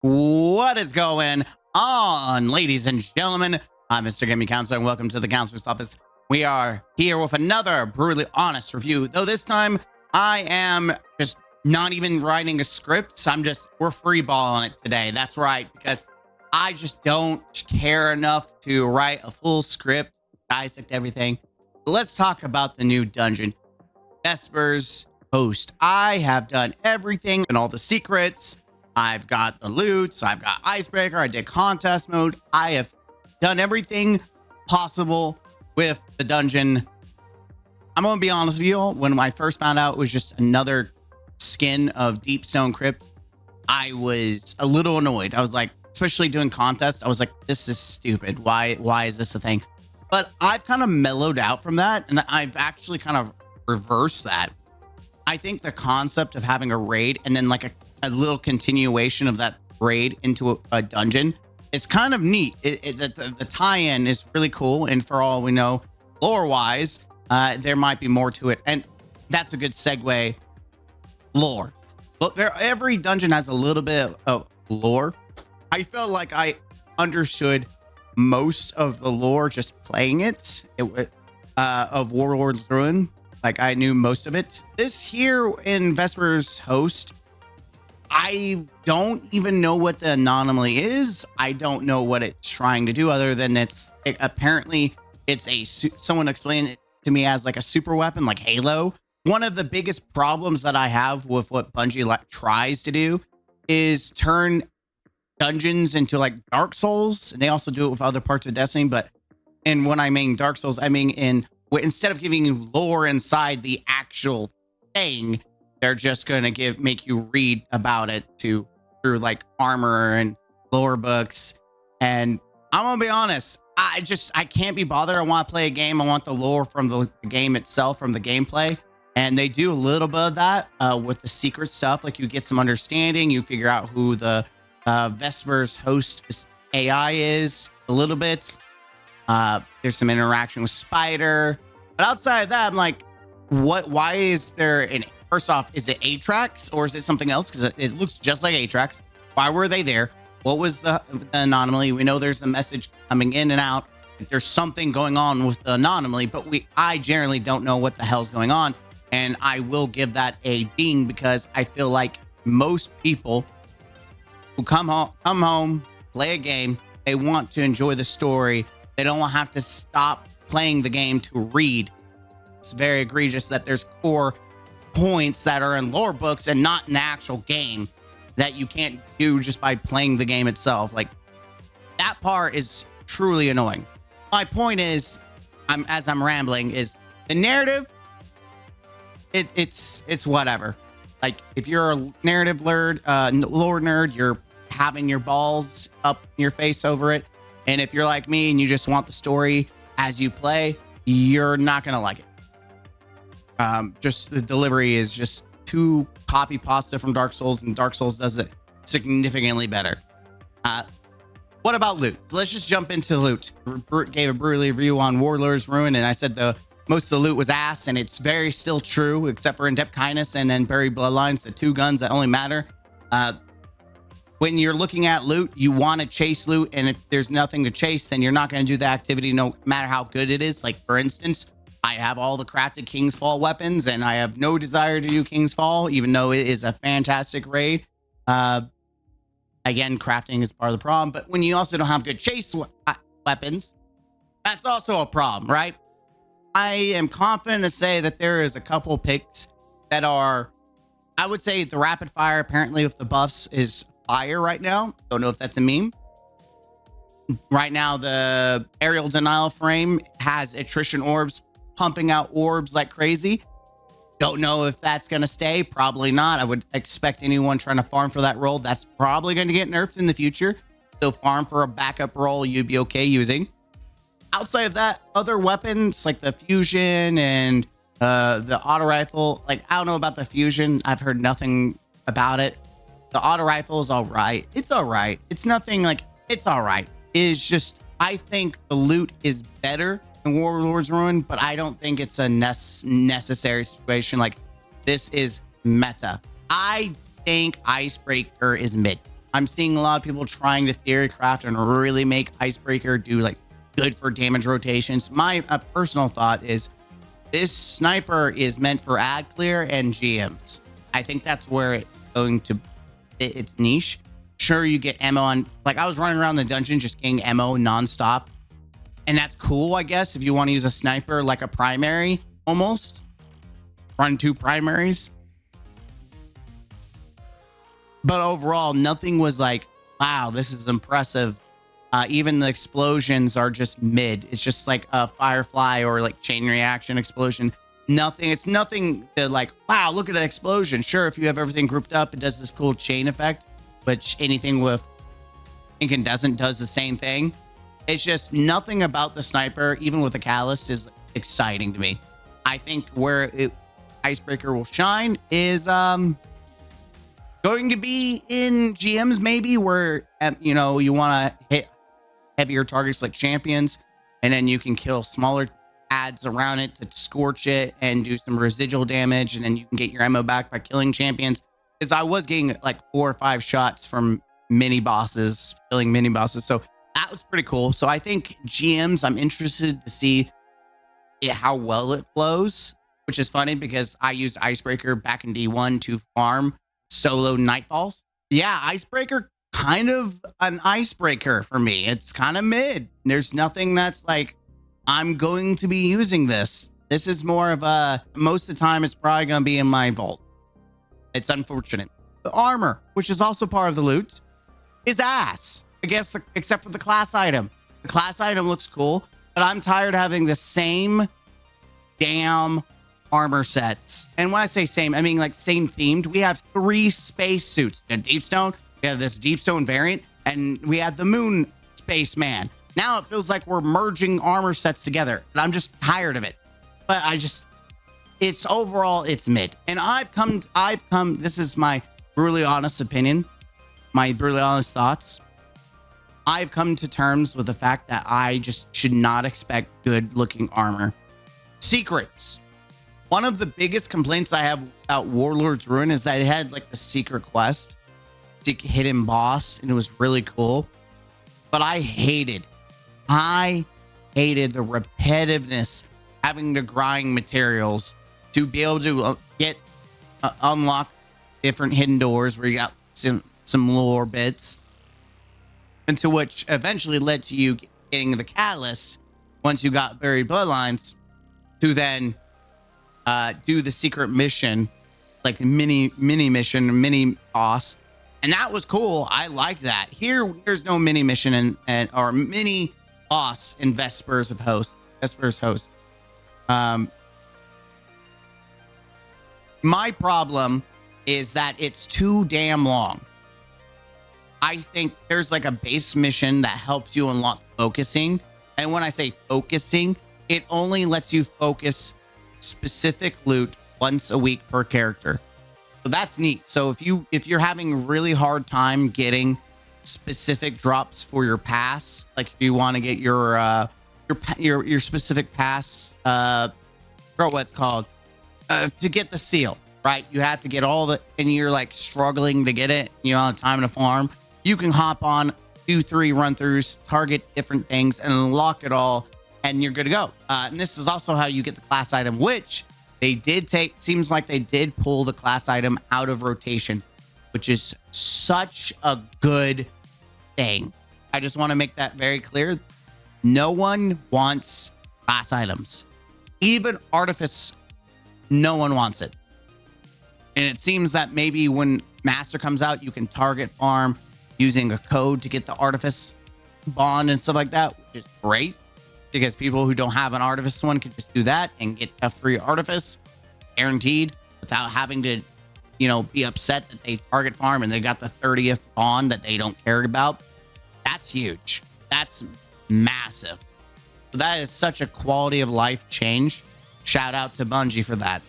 What is going on, ladies and gentlemen? I'm Mr. Gaming Counselor, and welcome to the Counselor's Office. We are here with another brutally honest review, though this time I am just not even writing a script. We're freeballing it today. That's right, because I just don't care enough to write a full script, dissect everything. Let's talk about the new dungeon, Vesper's Host. I have done everything and all the secrets. I've got the loots, I've got icebreaker, I did contest mode. I have done everything possible with the dungeon. I'm gonna be honest with you all, when I first found out it was just another skin of Deep Stone Crypt, I was a little annoyed. I was like, especially doing contests, I was like, this is stupid. Why is this a thing? But I've kind of mellowed out from that, and I've actually kind of reversed that. I think the concept of having a raid and then like a little continuation of that raid into a dungeon is kind of neat. The tie-in is really cool, and for all we know, lore-wise, there might be more to it, and that's a good segue. Lore. Look, every dungeon has a little bit of lore. I felt like I understood most of the lore just playing it of Warlord's Ruin. Like, I knew most of it. This here in Vesper's Host, I don't even know what the anomaly is. I don't know what it's trying to do, other than apparently someone explained it to me as like a super weapon, like Halo. One of the biggest problems that I have with what Bungie tries to do is turn dungeons into like Dark Souls, and they also do it with other parts of Destiny. And when I mean Dark Souls, I mean instead of giving you lore inside the actual thing, they're just gonna make you read about it through like armor and lore books. And I'm gonna be honest, I can't be bothered. I want to play a game. I want the lore from the game itself, from the gameplay. And they do a little bit of that with the secret stuff. Like, you get some understanding, you figure out who the Vesper's Host AI is a little bit. There's some interaction with Spider, but outside of that, I'm like, why is there an, first off, is it Atrax or is it something else? Because it looks just like Atrax. Why were they there? What was the anomaly? We know there's a message coming in and out. There's something going on with the anomaly, but I generally don't know what the hell's going on. And I will give that a ding, because I feel like most people who come home, play a game, they want to enjoy the story. They don't want to have to stop playing the game to read. It's very egregious that there's core points that are in lore books and not in the actual game that you can't do just by playing the game itself. Like, that part is truly annoying. My point is, as I'm rambling, is the narrative. It's whatever. Like, if you're a narrative lore nerd, you're having your balls up in your face over it. And if you're like me and you just want the story as you play, you're not gonna like it. Just the delivery is just too copy pasta from Dark Souls, and Dark Souls does it significantly better. What about loot? Let's just jump into loot. Gave a brutal review on Warlord's Ruin, and I said most of the loot was ass, and it's very still true, except for In-Depth Kindness and then Buried Bloodlines, the two guns that only matter. When you're looking at loot, you want to chase loot, and if there's nothing to chase, then you're not going to do the activity no matter how good it is. Like, for instance, I have all the crafted King's Fall weapons, and I have no desire to do King's Fall, even though it is a fantastic raid. Again, crafting is part of the problem, but when you also don't have good chase weapons, that's also a problem, right? I am confident to say that there is a couple picks that are, I would say the rapid fire, apparently with the buffs, is fire right now. Don't know if that's a meme. Right now, the aerial denial frame has attrition orbs pumping out orbs like crazy. Don't know if that's going to stay. Probably not. I would expect anyone trying to farm for that role, that's probably going to get nerfed in the future. So farm for a backup role you'd be okay using. Outside of that, other weapons like the fusion and the auto rifle, like, I don't know about the fusion. I've heard nothing about it. The auto rifle is all right. It's all right. It's nothing like, it's all right. It's just, I think the loot is better in Warlord's Ruin, but I don't think it's a necessary situation. Like, this is meta. I think Icebreaker is mid. I'm seeing a lot of people trying to theory craft and really make Icebreaker do like good for damage rotations. My personal thought is this sniper is meant for ad clear and GMs. I think that's where it's going to fit its niche. Sure, you get ammo on, like I was running around the dungeon just getting ammo nonstop. And that's cool, I guess, if you want to use a sniper like a primary, almost. Run 2 primaries. But overall, nothing was like, wow, this is impressive. Even the explosions are just mid. It's just like a firefly or like chain reaction explosion. Nothing. It's nothing to like, wow, look at that explosion. Sure, if you have everything grouped up, it does this cool chain effect, which anything with incandescent does the same thing. It's just nothing about the sniper, even with the catalyst, is exciting to me. I think where Icebreaker will shine is going to be in GMs, maybe, where you know, you want to hit heavier targets like champions, and then you can kill smaller ads around it to scorch it and do some residual damage, and then you can get your ammo back by killing champions. Because I was getting like 4 or 5 shots from mini bosses, killing mini bosses, so that was pretty cool. So I think GMs, I'm interested to see how well it flows, which is funny because I used Icebreaker back in D1 to farm solo nightfalls. Yeah, Icebreaker, kind of an icebreaker for me. It's kind of mid. There's nothing that's like, I'm going to be using this. This is more of a, most of the time it's probably going to be in my vault. It's unfortunate. The armor, which is also part of the loot, is ass. I guess, except for the class item. The class item looks cool, but I'm tired of having the same damn armor sets. And when I say same, I mean like same themed. We have 3 space suits. We have Deepstone, we have this Deepstone variant, and we had the Moon Spaceman. Now it feels like we're merging armor sets together, and I'm just tired of it. But it's overall, it's mid. And I've come, this is my brutally honest opinion, my brutally honest thoughts. I've come to terms with the fact that I just should not expect good looking armor. Secrets. One of the biggest complaints I have about Warlord's Ruin is that it had like the secret quest, the hidden boss, and it was really cool. But I hated the repetitiveness, having to grind materials to be able to unlock different hidden doors where you got some lore bits, into which eventually led to you getting the catalyst once you got buried bloodlines to then do the secret mission, like mini mission, boss. And that was cool. I like that. Here, there's no mini mission and or mini boss in Vesper's host. My problem is that it's too damn long. I think there's like a base mission that helps you unlock focusing. And when I say focusing, it only lets you focus specific loot once a week per character. So that's neat. So if you're having a really hard time getting specific drops for your pass, like if you want to get your specific pass, I forgot what it's called, to get the seal, right? You have to get all the, and you're like struggling to get it, you don't have time to farm. You can hop on, do 3 run-throughs, target different things, and unlock it all, and you're good to go. And this is also how you get the class item, which they did take. Seems like they did pull the class item out of rotation, which is such a good thing. I just want to make that very clear. No one wants class items. Even Artifice, no one wants it. And it seems that maybe when Master comes out, you can target farm using a code to get the Artifice bond and stuff like that, which is great, because people who don't have an Artifice one can just do that and get a free Artifice guaranteed without having to, you know, be upset that they target farm and they got the 30th bond that they don't care about. That's huge. That's massive. So that is such a quality of life change. Shout out to Bungie for that.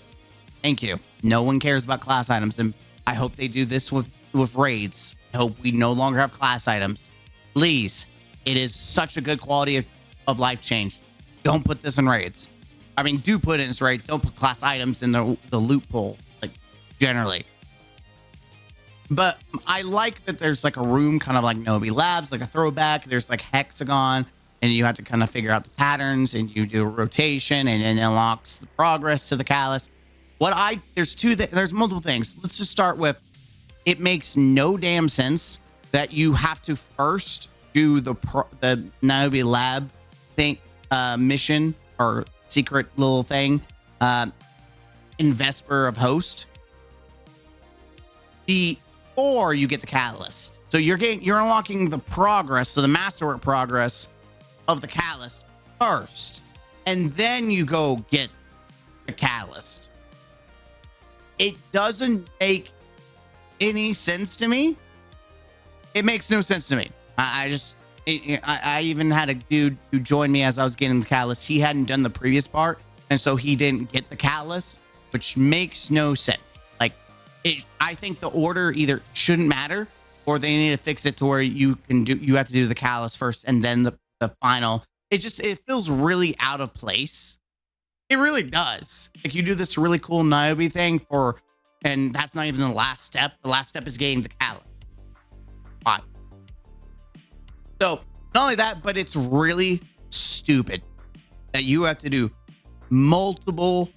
Thank you. No one cares about class items, and I hope they do this with raids. I hope we no longer have class items. Please. It is such a good quality of life change. Don't put this in raids. I mean, do put it in raids. Don't put class items in the loot pool, like, generally. But I like that there's like a room kind of like Nobi Labs, like a throwback. There's like hexagon, and you have to kind of figure out the patterns, and you do a rotation, and it unlocks the progress to the callus. There's multiple things. Let's just start with, it makes no damn sense that you have to first do the Nobi Lab thing, mission or secret little thing, in Vesper of Host, before you get the catalyst. So you're unlocking the progress, so the masterwork progress of the catalyst first, and then you go get the catalyst. It doesn't make any sense to me. It makes no sense to me. I even had a dude who joined me as I was getting the catalyst. He hadn't done the previous part, and so he didn't get the catalyst, which makes no sense. Like, I think the order either shouldn't matter, or they need to fix it to where you have to do the catalyst first and then the final. It feels really out of place. It really does. Like, you do this really cool Niobe thing and that's not even the last step. The last step is getting the catalyst. Fine. So not only that, but it's really stupid that you have to do multiple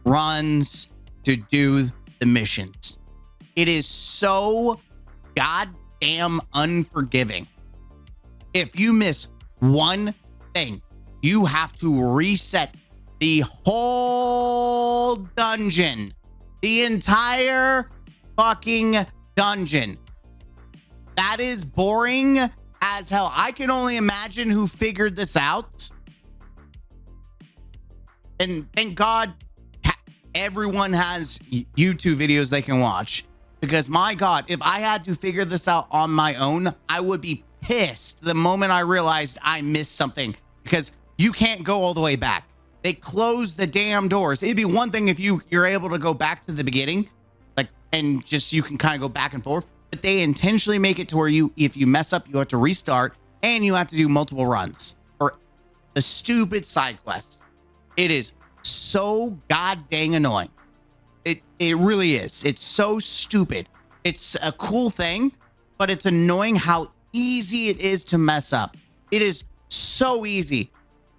runs to do the missions. It is so goddamn unforgiving. If you miss one thing, you have to reset the whole dungeon. The entire fucking dungeon. That is boring as hell. I can only imagine who figured this out. And thank God everyone has YouTube videos they can watch. Because my God, if I had to figure this out on my own, I would be pissed the moment I realized I missed something. Because you can't go all the way back. They close the damn doors. It'd be one thing if you're able to go back to the beginning, like, and just you can kind of go back and forth. But they intentionally make it to where if you mess up, you have to restart, and you have to do multiple runs for the stupid side quest. It is so god dang annoying. It really is. It's so stupid. It's a cool thing, but it's annoying how easy it is to mess up. It is so easy.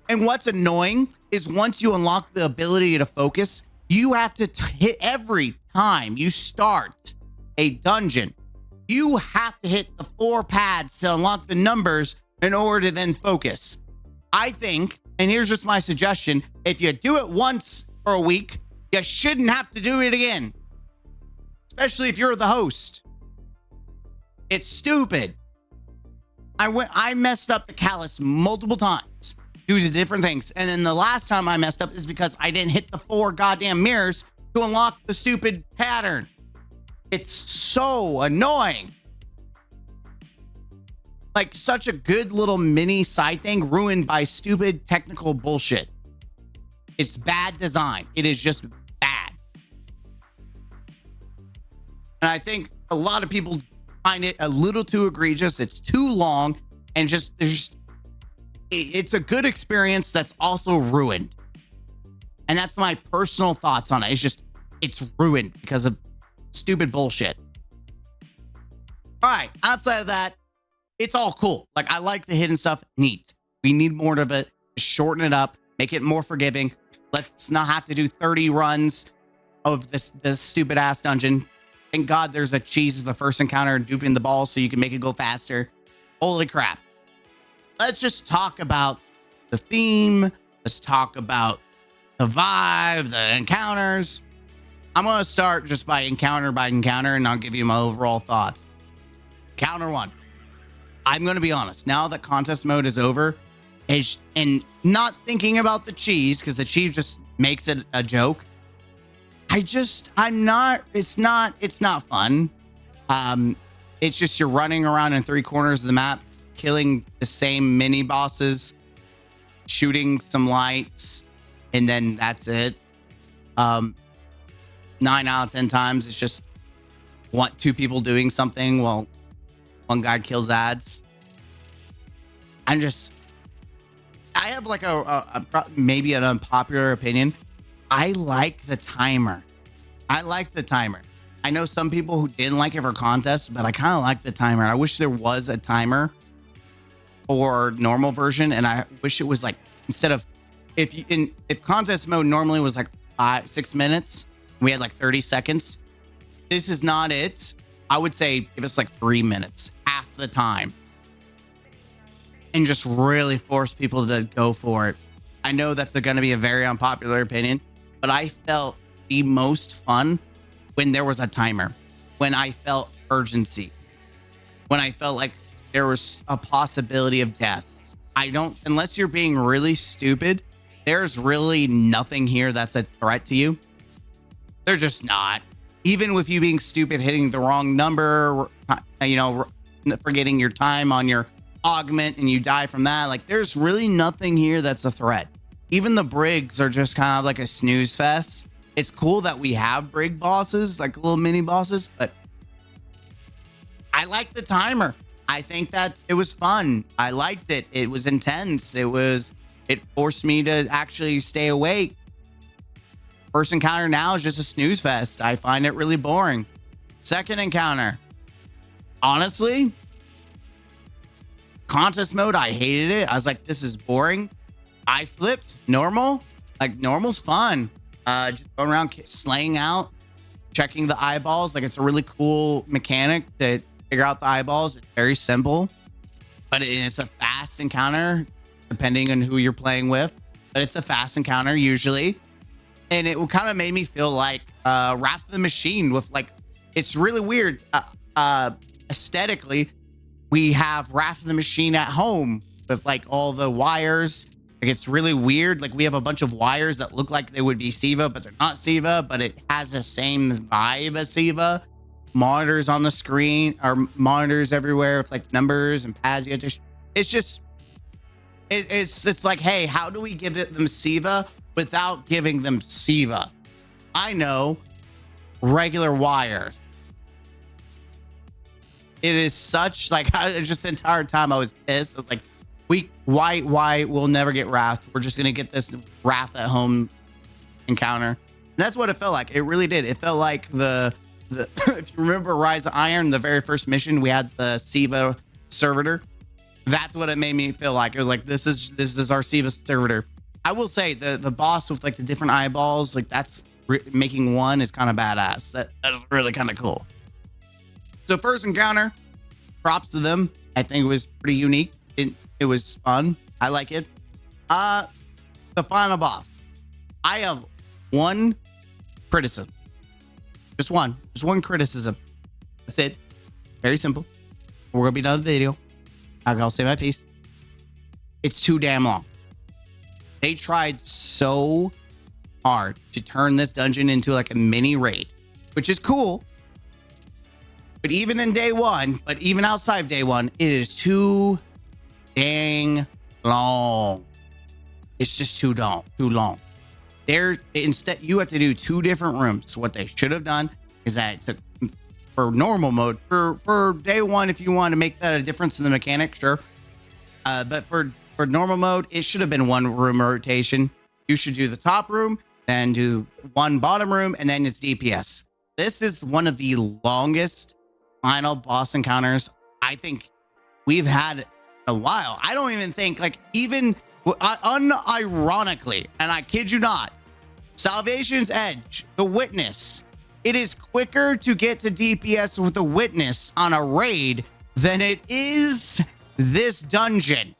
And what's annoying is once you unlock the ability to focus, you have to hit every time you start a dungeon. You have to hit the 4 pads to unlock the numbers in order to then focus. I think, and here's just my suggestion, if you do it once for a week, you shouldn't have to do it again. Especially if you're the host. It's stupid. I messed up the callus multiple times due to different things. And then the last time I messed up is because I didn't hit the 4 goddamn mirrors to unlock the stupid pattern. It's so annoying. Like, such a good little mini side thing ruined by stupid technical bullshit. It's bad design. It is just bad. And I think a lot of people find it a little too egregious. It's too long, and it's a good experience that's also ruined. And that's my personal thoughts on it. It's ruined because of stupid bullshit. All right, outside of that, it's all cool. Like, I like the hidden stuff. Neat. We need more of it. Shorten it up. Make it more forgiving. Let's not have to do 30 runs of this stupid ass dungeon. Thank God there's a cheese as the first encounter and duping the ball so you can make it go faster. Holy crap. Let's just talk about the theme. Let's talk about the vibe, the encounters. I'm going to start just by encounter, and I'll give you my overall thoughts. Encounter 1. I'm going to be honest. Now that contest mode is over, and not thinking about the cheese, because the cheese just makes it a joke. It's not fun. It's just you're running around in 3 corners of the map, killing the same mini bosses, shooting some lights, and then that's it. 9 out of 10 times, it's just 2 people doing something while one guy kills ads. I have like maybe an unpopular opinion. I like the timer. I know some people who didn't like it for contests, but I kind of like the timer. I wish there was a timer for normal version, and I wish it was like, instead of if contest mode normally was like 6 minutes, we had like 30 seconds. This is not it. I would say give us like 3 minutes, half the time, and just really force people to go for it. I know that's going to be a very unpopular opinion, but I felt the most fun when there was a timer, when I felt urgency, when I felt like there was a possibility of death. Unless you're being really stupid, there's really nothing here that's a threat to you. They're just not. Even with you being stupid, hitting the wrong number, forgetting your time on your augment and you die from that, like there's really nothing here that's a threat. Even the brigs are just kind of like a snooze fest. It's cool that we have brig bosses, like little mini bosses, but I like the timer. I think that it was fun. I liked it. It was intense. It forced me to actually stay awake. First encounter now is just a snooze fest. I find it really boring. Second encounter, honestly, contest mode, I hated it. I was like, this is boring. I flipped normal. Like normal's fun. Just going around slaying out, checking the eyeballs. Like it's a really cool mechanic to figure out the eyeballs. It's very simple, but it's a fast encounter depending on who you're playing with. But it's a fast encounter usually. And it kind of made me feel like Wrath of the Machine with like, it's really weird. Aesthetically, we have Wrath of the Machine at home with like all the wires. Like it's really weird. Like we have a bunch of wires that look like they would be Siva, but they're not Siva, but it has the same vibe as Siva. Monitors on the screen, or monitors everywhere with like numbers and pads. It's just, it's like, hey, how do we give them Siva without giving them Siva? I know, regular wires. It is such like, just the entire time I was pissed. I was like, why we'll never get Wrath. We're just gonna get this Wrath at home encounter. And that's what it felt like. It really did. It felt like the if you remember Rise of Iron, the very first mission, we had the Siva servitor. That's what it made me feel like. It was like, this is our Siva servitor. I will say the boss with like the different eyeballs, like that's making one is kind of badass. That is really kind of cool. So first encounter, props to them. I think it was pretty unique. It was fun. I like it. The final boss. I have one criticism. Just one criticism. That's it. Very simple. We're gonna be done with the video. I'll say my piece. It's too damn long. They tried so hard to turn this dungeon into like a mini raid, which is cool. But even in day one, but even outside of day one, it is too dang long. It's just too long. Instead, you have to do 2 different rooms. So what they should have done is that for normal mode, for day one, if you want to make that a difference in the mechanic, sure. But for normal mode, it should have been 1 room rotation. You should do the top room, then do 1 bottom room, and then it's DPS. This is one of the longest final boss encounters I think we've had in a while. I don't even think, like, even unironically, and I kid you not, Salvation's Edge, the Witness, it is quicker to get to DPS with the Witness on a raid than it is this dungeon.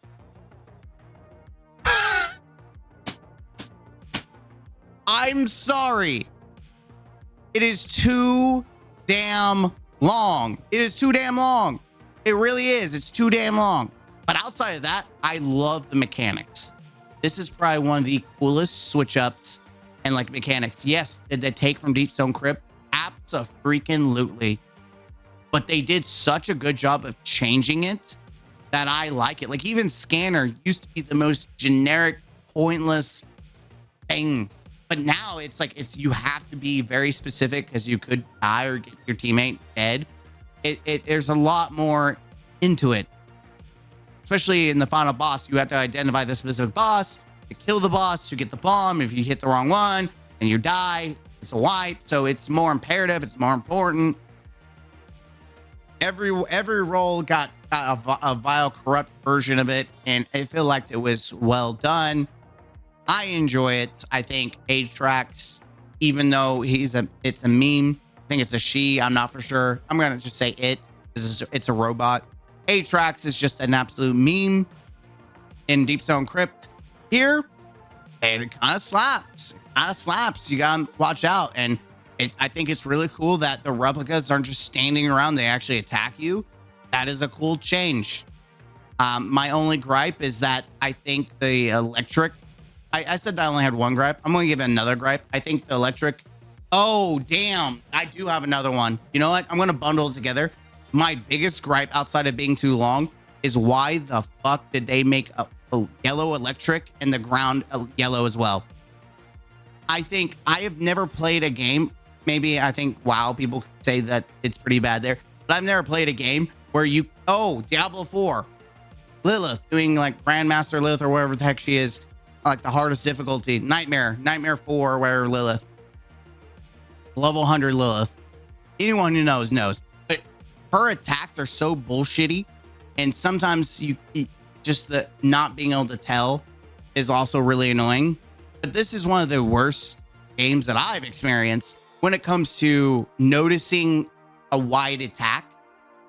I'm sorry. It is too damn long. It is too damn long. It really is. It's too damn long. But outside of that, I love the mechanics. This is probably one of the coolest switch ups and like mechanics. Yes, did they take from Deep Stone Crypt? Abso-freaking-lutely. But they did such a good job of changing it that I like it. Like even Scanner used to be the most generic, pointless thing. But now it's like, you have to be very specific because you could die or get your teammate dead. There's a lot more into it. Especially in the final boss, you have to identify the specific boss to kill the boss, to get the bomb. If you hit the wrong one and you die, it's a wipe, so it's more imperative. It's more important. Every role got a vile, corrupt version of it, and I feel like it was well done. I enjoy it. I think Atrax, even though it's a meme. I think it's a she. I'm not for sure. I'm gonna just say it. It's a robot. Atrax is just an absolute meme in Deep Stone Crypt. Here, it kind of slaps. You gotta watch out. And I think it's really cool that the replicas aren't just standing around. They actually attack you. That is a cool change. My only gripe is that I think the electric, I said that I only had one gripe. I'm going to give it another gripe. I think the electric, oh, damn. I do have another one. You know what? I'm going to bundle it together. My biggest gripe outside of being too long is why the fuck did they make a yellow electric and the ground yellow as well? I think I have never played a game. Maybe I think, wow, people say that it's pretty bad there, but I've never played a game where Diablo 4, Lilith doing like Grandmaster Lilith or whatever the heck she is, like the hardest difficulty, Nightmare 4 or whatever Lilith, level 100 Lilith. Anyone who knows. But her attacks are so bullshitty, and sometimes just the not being able to tell is also really annoying. But this is one of the worst games that I've experienced when it comes to noticing a wide attack.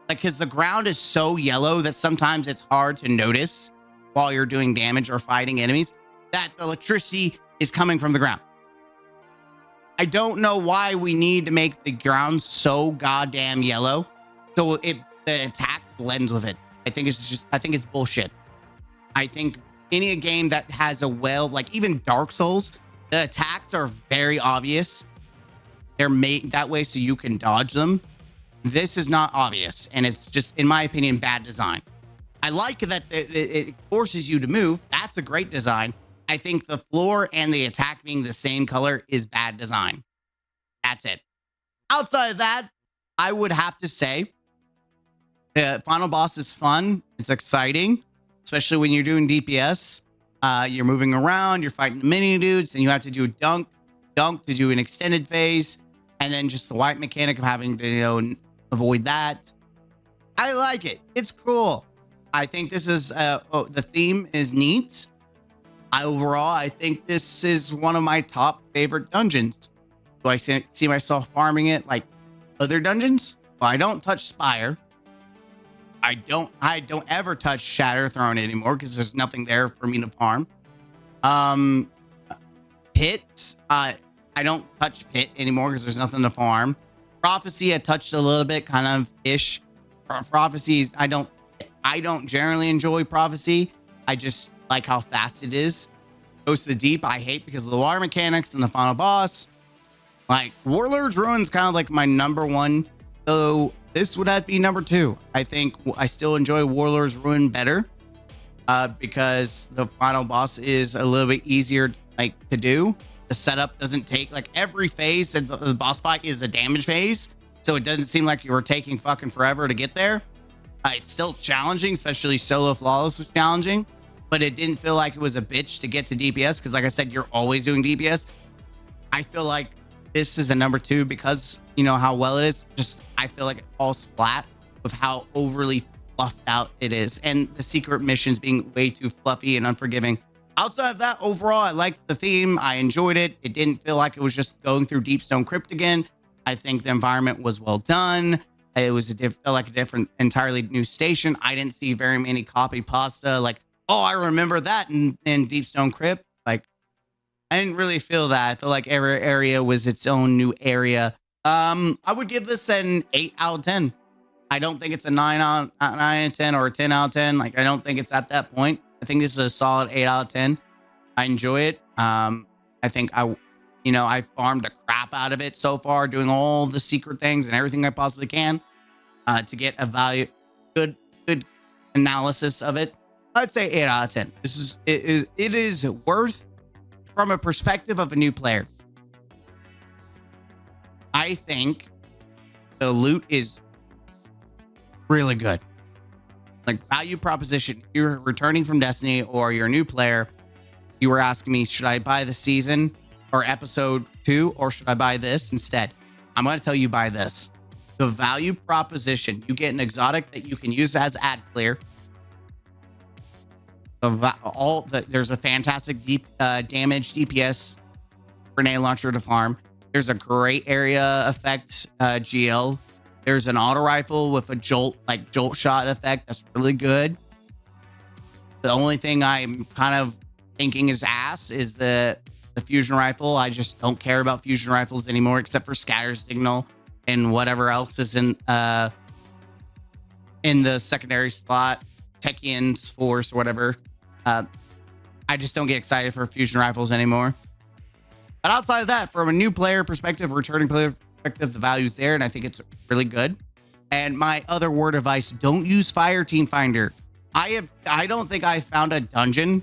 Like, because the ground is so yellow that sometimes it's hard to notice while you're doing damage or fighting enemies that the electricity is coming from the ground. I don't know why we need to make the ground so goddamn yellow so the attack blends with it. I think it's bullshit. I think any game that has like even Dark Souls, the attacks are very obvious. They're made that way so you can dodge them. This is not obvious, and it's just, in my opinion, bad design. I like that it forces you to move. That's a great design. I think the floor and the attack being the same color is bad design. That's it. Outside of that, I would have to say the final boss is fun. It's exciting, especially when you're doing DPS. You're moving around, you're fighting mini dudes, and you have to do a dunk to do an extended phase, and then just the wipe mechanic of having to avoid that. I like it. It's cool. I think this is the theme is neat. I think this is one of my top favorite dungeons. Do I see myself farming it like other dungeons? Well, I don't touch Spire. I don't ever touch Shatter Throne anymore because there's nothing there for me to farm. Pit, I don't touch Pit anymore because there's nothing to farm. Prophecy, I touched a little bit, kind of ish. Prophecies, I don't generally enjoy Prophecy. I just like how fast it is. Goes to the Deep, I hate because of the water mechanics and the final boss. Like Warlord's Ruin's kind of like my number one, so this would have to be number 2. I think I still enjoy Warlord's Ruin better because the final boss is a little bit easier to do. The setup doesn't take like every phase, and the boss fight is a damage phase, so it doesn't seem like you were taking fucking forever to get there. It's still challenging, especially solo flawless was challenging, but it didn't feel like it was a bitch to get to DPS because, like I said, you're always doing DPS. I feel like this is a number 2 because you know how well it is. Just I feel like it falls flat with how overly fluffed out it is, and the secret missions being way too fluffy and unforgiving. Outside of that, overall, I liked the theme. I enjoyed it. It didn't feel like it was just going through Deep Stone Crypt again. I think the environment was well done. It was felt like a different, entirely new station. I didn't see very many copy pasta. Like, oh, I remember that in Deep Stone Crypt. Like, I didn't really feel that. I feel like every area was its own new area. I would give this an 8 out of 10. I don't think it's a 9 out of 10 or a 10 out of 10. Like, I don't think it's at that point. I think this is a solid 8 out of 10. I enjoy it. I think I farmed the crap out of it so far, doing all the secret things and everything I possibly can to get a good analysis of it. I'd say 8 out of 10. It is worth from a perspective of a new player. I think the loot is really good. Like value proposition. If you're returning from Destiny or you're a new player, you were asking me, should I buy the season? or episode 2, or should I buy this instead? I'm going to tell you buy this. The value proposition, you get an exotic that you can use as ad clear. There's a fantastic deep damage DPS grenade launcher to farm. There's a great area effect GL. There's an auto rifle with a jolt shot effect that's really good. The only thing I'm kind of thinking is ass is the fusion rifle. I just don't care about fusion rifles anymore, except for scatter signal and whatever else is in the secondary slot, Techian's Force or whatever. I just don't get excited for fusion rifles anymore. But outside of that, from a new player perspective, returning player perspective, the value's there, and I think it's really good. And my other word of advice, don't use Fire Team Finder. I don't think I found a dungeon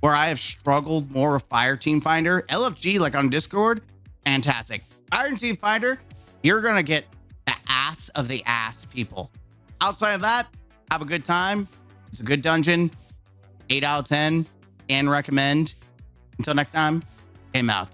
where I have struggled more with Fire Team Finder. LFG, like on Discord, fantastic. Fire Team Finder, you're going to get the ass of the ass people. Outside of that, have a good time. It's a good dungeon. 8 out of 10. And recommend. Until next time, I'm out.